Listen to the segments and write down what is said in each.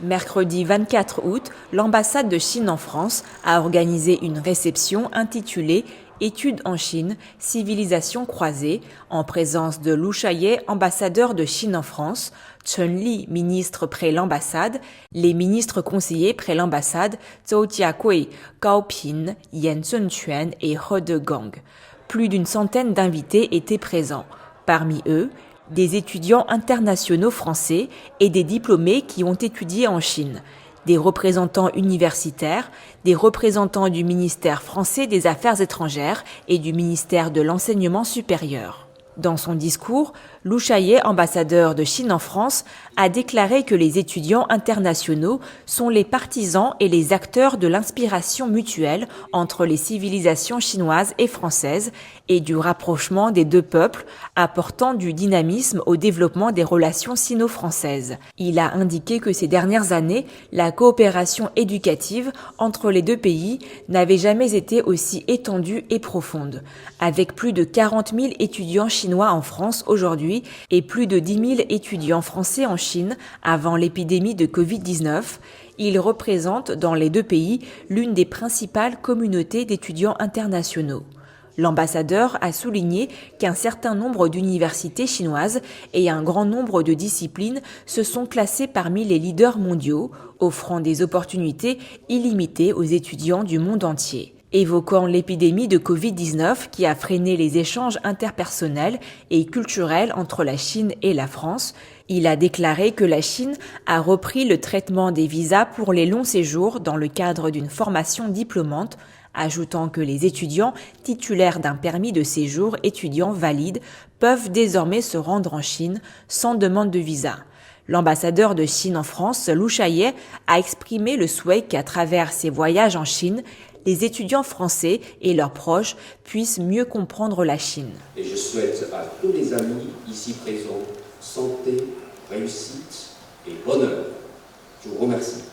Mercredi 24 août, l'ambassade de Chine en France a organisé une réception intitulée Études en Chine, civilisation croisée, en présence de Lu Shaye, ambassadeur de Chine en France, Chen Li, ministre près l'ambassade, les ministres conseillers près l'ambassade, Zhou Jiakui, Gao Pin, Yan Zhenquan et He Degang. Plus d'une centaine d'invités étaient présents. Parmi eux, des étudiants internationaux français et des diplômés qui ont étudié en Chine, des représentants universitaires, des représentants du ministère français des Affaires étrangères et du ministère de l'Enseignement supérieur. Dans son discours, Lu Shaye, ambassadeur de Chine en France, a déclaré que les étudiants internationaux sont les partisans et les acteurs de l'inspiration mutuelle entre les civilisations chinoises et françaises et du rapprochement des deux peuples, apportant du dynamisme au développement des relations sino-françaises. Il a indiqué que ces dernières années, la coopération éducative entre les deux pays n'avait jamais été aussi étendue et profonde. Avec plus de 40 000 étudiants chinois en France aujourd'hui et plus de 10 000 étudiants français en Chine avant l'épidémie de Covid-19, ils représentent dans les deux pays l'une des principales communautés d'étudiants internationaux. L'ambassadeur a souligné qu'un certain nombre d'universités chinoises et un grand nombre de disciplines se sont classées parmi les leaders mondiaux, offrant des opportunités illimitées aux étudiants du monde entier. Évoquant l'épidémie de Covid-19 qui a freiné les échanges interpersonnels et culturels entre la Chine et la France, il a déclaré que la Chine a repris le traitement des visas pour les longs séjours dans le cadre d'une formation diplômante, ajoutant que les étudiants titulaires d'un permis de séjour étudiant valide peuvent désormais se rendre en Chine sans demande de visa. L'ambassadeur de Chine en France, Lu Shaye, a exprimé le souhait qu'à travers ses voyages en Chine, les étudiants français et leurs proches puissent mieux comprendre la Chine. Et je souhaite à tous les amis ici présents santé, réussite et bonheur. Je vous remercie.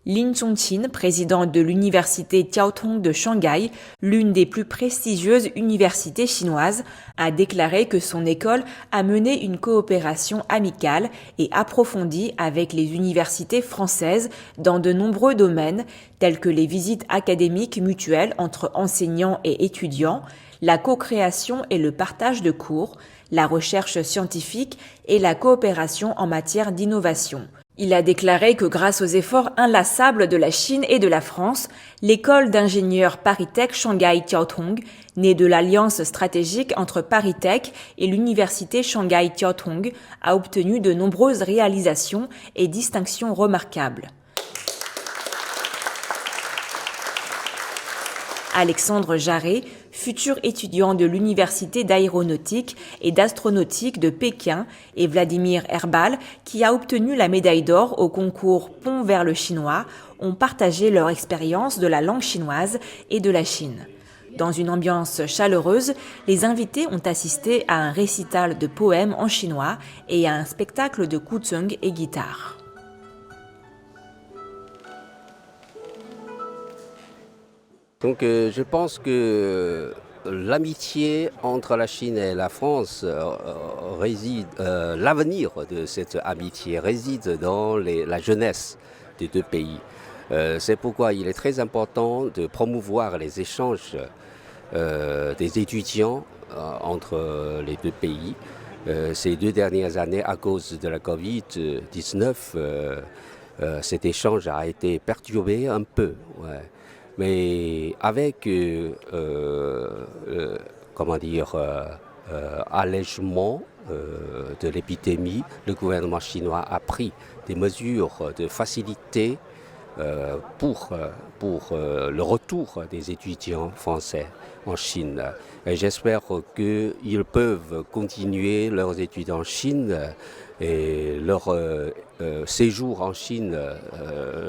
Lin Chongqing, président de l'université Jiao Tong de Shanghai, l'une des plus prestigieuses universités chinoises, a déclaré que son école a mené une coopération amicale et approfondie avec les universités françaises dans de nombreux domaines, tels que les visites académiques mutuelles entre enseignants et étudiants, la co-création et le partage de cours, la recherche scientifique et la coopération en matière d'innovation. Il a déclaré que grâce aux efforts inlassables de la Chine et de la France, l'école d'ingénieurs ParisTech Shanghai Jiao Tong, née de l'alliance stratégique entre ParisTech et l'université Shanghai Jiao Tong, a obtenu de nombreuses réalisations et distinctions remarquables. Alexandre Jarret, futur étudiant de l'Université d'aéronautique et d'astronautique de Pékin, et Vladimir Herbal, qui a obtenu la médaille d'or au concours Pont vers le chinois, ont partagé leur expérience de la langue chinoise et de la Chine. Dans une ambiance chaleureuse, les invités ont assisté à un récital de poèmes en chinois et à un spectacle de guzheng et guitare. Donc je pense que l'amitié entre la Chine et la France l'avenir de cette amitié réside dans la jeunesse des deux pays. C'est pourquoi il est très important de promouvoir les échanges des étudiants entre les deux pays. Ces 2 dernières années, à cause de la Covid-19, cet échange a été perturbé un peu. Ouais. Mais avec allègement de l'épidémie, le gouvernement chinois a pris des mesures de facilité pour le retour des étudiants français en Chine. Et j'espère qu'ils peuvent continuer leurs études en Chine et leur séjour en Chine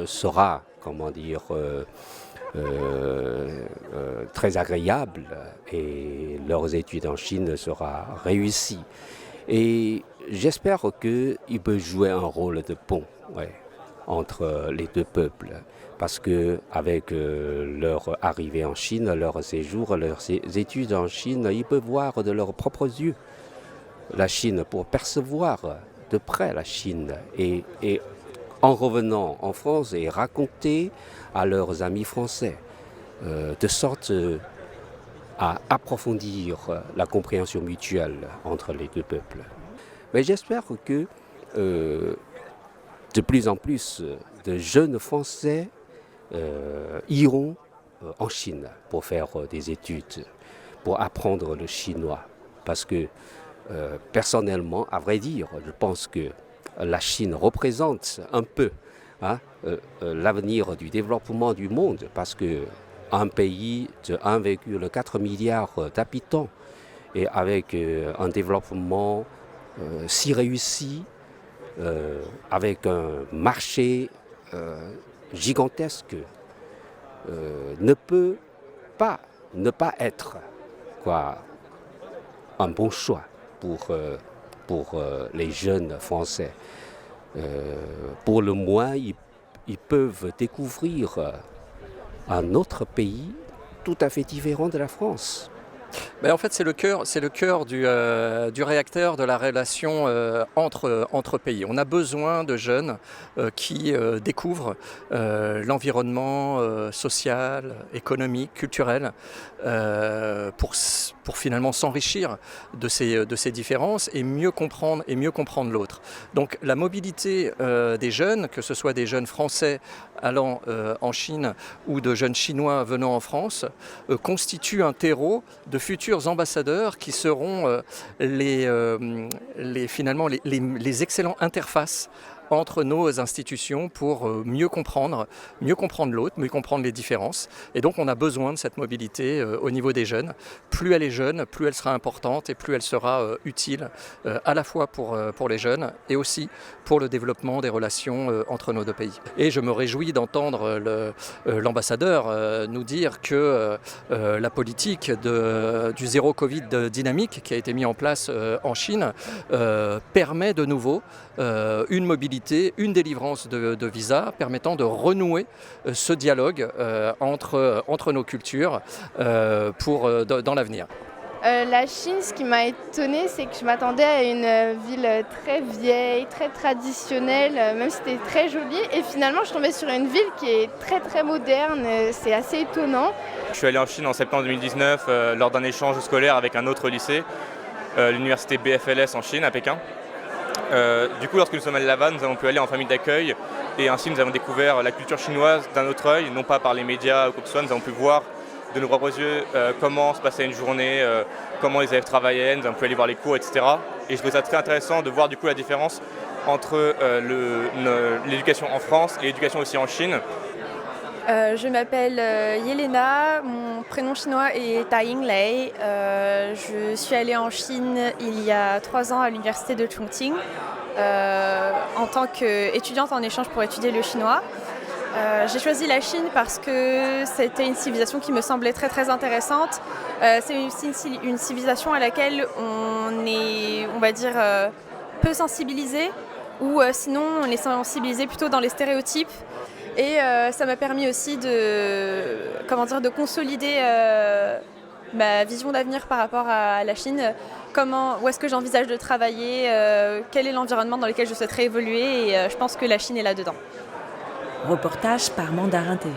sera, très agréable et leurs études en Chine sera réussie. Et j'espère qu'ils peuvent jouer un rôle de pont entre les deux peuples. Parce qu'avec leur arrivée en Chine, leur séjour, leurs études en Chine, ils peuvent voir de leurs propres yeux la Chine pour percevoir de près la Chine et en revenant en France et raconter à leurs amis français, de sorte à approfondir la compréhension mutuelle entre les deux peuples. Mais j'espère que de plus en plus de jeunes Français iront en Chine pour faire des études, pour apprendre le chinois. Parce que personnellement, à vrai dire, je pense que la Chine représente un peu l'avenir du développement du monde, parce que un pays de 1,4 milliard d'habitants et avec un développement si réussi, avec un marché gigantesque, ne peut pas ne pas être un bon choix pour les jeunes Français. Pour le moins, ils peuvent découvrir un autre pays tout à fait différent de la France. En fait, c'est le cœur du réacteur de la relation entre pays. On a besoin de jeunes qui découvrent l'environnement social, économique, culturel, pour finalement s'enrichir de ces différences et mieux comprendre l'autre. Donc la mobilité des jeunes, que ce soit des jeunes français allant en Chine ou de jeunes chinois venant en France, constitue un terreau de futurs ambassadeurs qui seront finalement les excellents interfaces entre nos institutions pour mieux comprendre l'autre, mieux comprendre les différences. Et donc on a besoin de cette mobilité au niveau des jeunes. Plus elle est jeune, plus elle sera importante et plus elle sera utile à la fois pour les jeunes et aussi pour le développement des relations entre nos deux pays. Et je me réjouis d'entendre l'ambassadeur nous dire que la politique du zéro Covid dynamique qui a été mise en place en Chine permet de nouveau une mobilité, une délivrance de visas permettant de renouer ce dialogue entre nos cultures dans l'avenir. La Chine, ce qui m'a étonnée, c'est que je m'attendais à une ville très vieille, très traditionnelle, même si c'était très joli. Et finalement, je suis tombée sur une ville qui est très très moderne, c'est assez étonnant. Je suis allé en Chine en septembre 2019 lors d'un échange scolaire avec un autre lycée, l'université BFLS en Chine, à Pékin. Du coup, lorsque nous sommes allés là-bas, nous avons pu aller en famille d'accueil et ainsi nous avons découvert la culture chinoise d'un autre œil, non pas par les médias ou quoi que ce soit. Nous avons pu voir de nos propres yeux comment se passait une journée, comment les élèves travaillaient, nous avons pu aller voir les cours, etc. Et je trouvais ça très intéressant de voir du coup la différence entre l'éducation en France et l'éducation aussi en Chine. Je m'appelle Yelena, mon prénom chinois est Tai Yinglei. Je suis allée en Chine il y a 3 ans à l'université de Chongqing en tant qu'étudiante en échange pour étudier le chinois. J'ai choisi la Chine parce que c'était une civilisation qui me semblait très très intéressante. C'est aussi une civilisation à laquelle on est, on va dire, peu sensibilisé, ou sinon on est sensibilisé plutôt dans les stéréotypes. Et ça m'a permis aussi de consolider ma vision d'avenir par rapport à la Chine. Où est-ce que j'envisage de travailler, quel est l'environnement dans lequel je souhaiterais évoluer, et je pense que la Chine est là-dedans. Reportage par Mandarin TV.